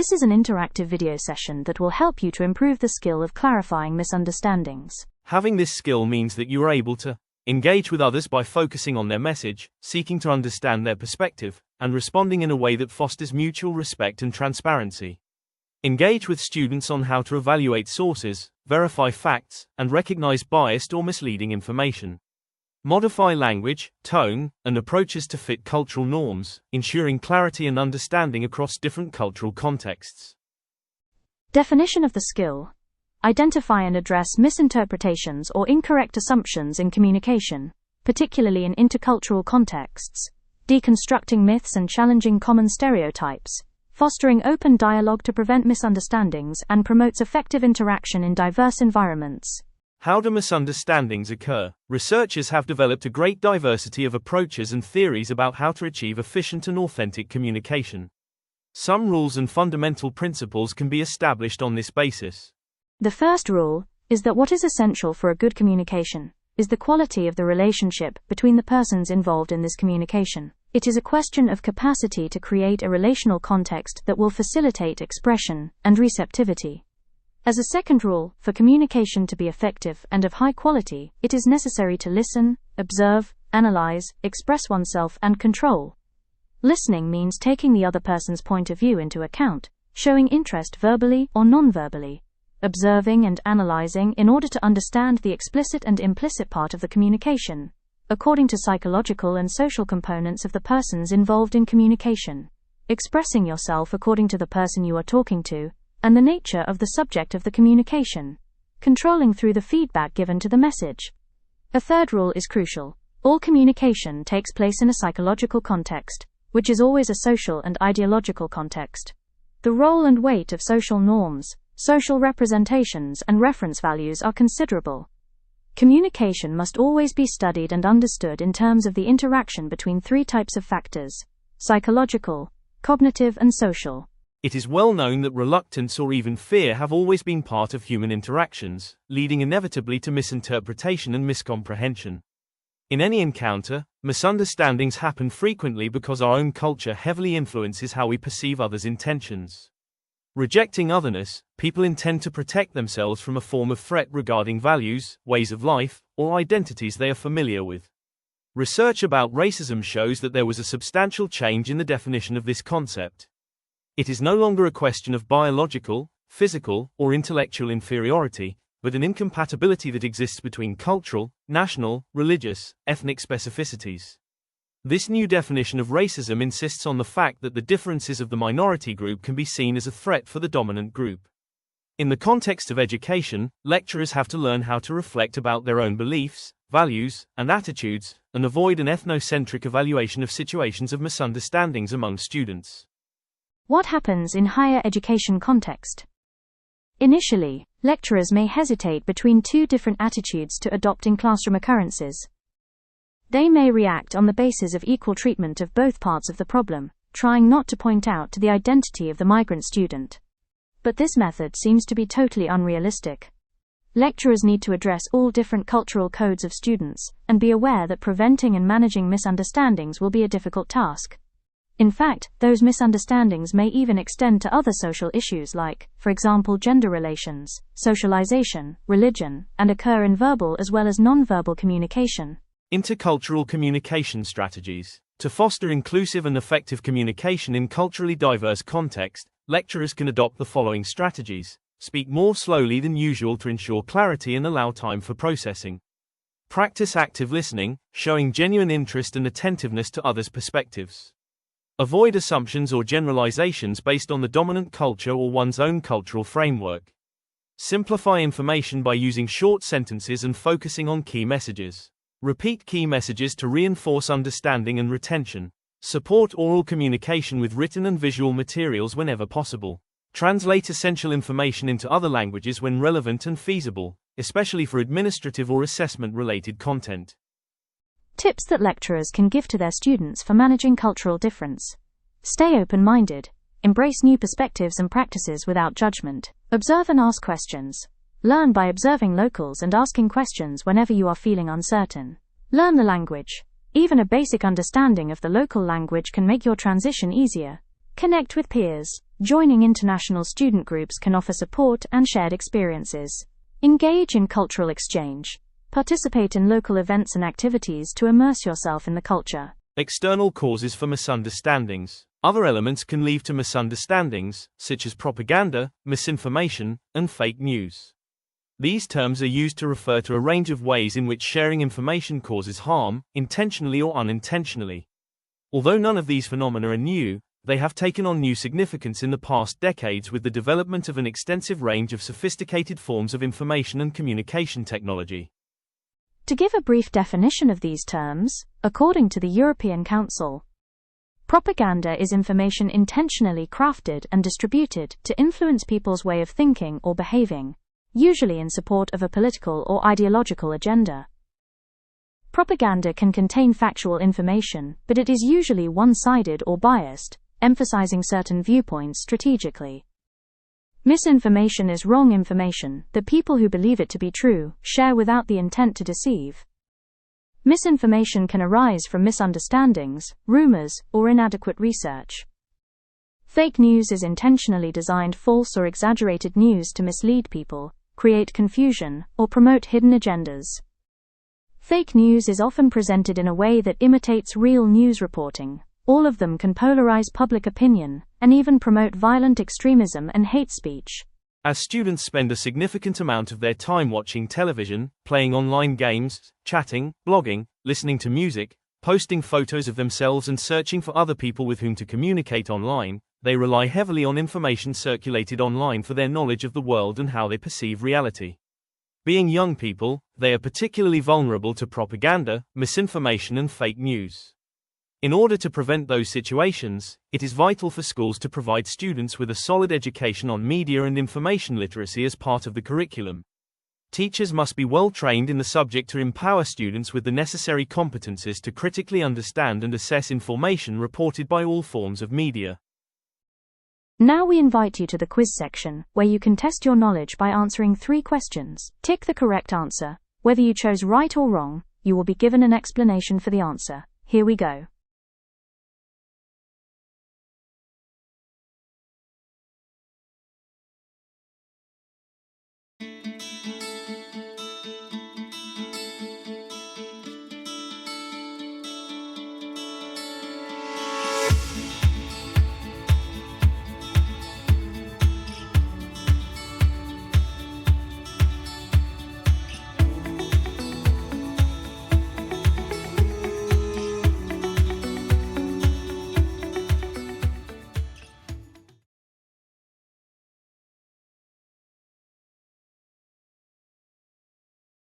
This is an interactive video session that will help you to improve the skill of clarifying misunderstandings. Having this skill means that you are able to engage with others by focusing on their message, seeking to understand their perspective, and responding in a way that fosters mutual respect and transparency. Engage with students on how to evaluate sources, verify facts, and recognize biased or misleading information. Modify language, tone, and approaches to fit cultural norms, ensuring clarity and understanding across different cultural contexts. Definition of the skill. Identify and address misinterpretations or incorrect assumptions in communication, particularly in intercultural contexts, deconstructing myths and challenging common stereotypes, fostering open dialogue to prevent misunderstandings and promotes effective interaction in diverse environments. How do misunderstandings occur? Researchers have developed a great diversity of approaches and theories about how to achieve efficient and authentic communication. Some rules and fundamental principles can be established on this basis. The first rule is that what is essential for a good communication is the quality of the relationship between the persons involved in this communication. It is a question of capacity to create a relational context that will facilitate expression and receptivity. As a second rule, for communication to be effective and of high quality, it is necessary to listen, observe, analyze, express oneself, and control. Listening means taking the other person's point of view into account, showing interest verbally or non-verbally, observing and analyzing in order to understand the explicit and implicit part of the communication, according to psychological and social components of the persons involved in communication, expressing yourself according to the person you are talking to, and the nature of the subject of the communication, controlling through the feedback given to the message. A third rule is crucial. All communication takes place in a psychological context, which is always a social and ideological context. The role and weight of social norms, social representations, and reference values are considerable. Communication must always be studied and understood in terms of the interaction between three types of factors: psychological, cognitive, and social. It is well known that reluctance or even fear have always been part of human interactions, leading inevitably to misinterpretation and miscomprehension. In any encounter, misunderstandings happen frequently because our own culture heavily influences how we perceive others' intentions. Rejecting otherness, people intend to protect themselves from a form of threat regarding values, ways of life, or identities they are familiar with. Research about racism shows that there was a substantial change in the definition of this concept. It is no longer a question of biological, physical, or intellectual inferiority, but an incompatibility that exists between cultural, national, religious, ethnic specificities. This new definition of racism insists on the fact that the differences of the minority group can be seen as a threat for the dominant group. In the context of education, lecturers have to learn how to reflect about their own beliefs, values, and attitudes, and avoid an ethnocentric evaluation of situations of misunderstandings among students. What happens in higher education context? Initially, lecturers may hesitate between two different attitudes to adopt in classroom occurrences. They may react on the basis of equal treatment of both parts of the problem, trying not to point out to the identity of the migrant student. But this method seems to be totally unrealistic. Lecturers need to address all different cultural codes of students, and be aware that preventing and managing misunderstandings will be a difficult task. In fact, those misunderstandings may even extend to other social issues like, for example, gender relations, socialization, religion, and occur in verbal as well as non-verbal communication. Intercultural communication strategies. To foster inclusive and effective communication in culturally diverse contexts, lecturers can adopt the following strategies. Speak more slowly than usual to ensure clarity and allow time for processing. Practice active listening, showing genuine interest and attentiveness to others' perspectives. Avoid assumptions or generalizations based on the dominant culture or one's own cultural framework. Simplify information by using short sentences and focusing on key messages. Repeat key messages to reinforce understanding and retention. Support oral communication with written and visual materials whenever possible. Translate essential information into other languages when relevant and feasible, especially for administrative or assessment-related content. Tips that lecturers can give to their students for managing cultural difference. Stay open-minded. Embrace new perspectives and practices without judgment. Observe and ask questions. Learn by observing locals and asking questions whenever you are feeling uncertain. Learn the language. Even a basic understanding of the local language can make your transition easier. Connect with peers. Joining international student groups can offer support and shared experiences. Engage in cultural exchange. Participate in local events and activities to immerse yourself in the culture. External causes for misunderstandings. Other elements can lead to misunderstandings, such as propaganda, misinformation, and fake news. These terms are used to refer to a range of ways in which sharing information causes harm, intentionally or unintentionally. Although none of these phenomena are new, they have taken on new significance in the past decades with the development of an extensive range of sophisticated forms of information and communication technology. To give a brief definition of these terms, according to the European Council, propaganda is information intentionally crafted and distributed to influence people's way of thinking or behaving, usually in support of a political or ideological agenda. Propaganda can contain factual information, but it is usually one-sided or biased, emphasizing certain viewpoints strategically. Misinformation is wrong information that people who believe it to be true share without the intent to deceive. Misinformation can arise from misunderstandings, rumors, or inadequate research. Fake news is intentionally designed false or exaggerated news to mislead people, create confusion, or promote hidden agendas. Fake news is often presented in a way that imitates real news reporting. All of them can polarize public opinion, and even promote violent extremism and hate speech. As students spend a significant amount of their time watching television, playing online games, chatting, blogging, listening to music, posting photos of themselves and searching for other people with whom to communicate online, they rely heavily on information circulated online for their knowledge of the world and how they perceive reality. Being young people, they are particularly vulnerable to propaganda, misinformation and fake news. In order to prevent those situations, it is vital for schools to provide students with a solid education on media and information literacy as part of the curriculum. Teachers must be well trained in the subject to empower students with the necessary competencies to critically understand and assess information reported by all forms of media. Now we invite you to the quiz section, where you can test your knowledge by answering 3 questions. Tick the correct answer. Whether you chose right or wrong, you will be given an explanation for the answer. Here we go.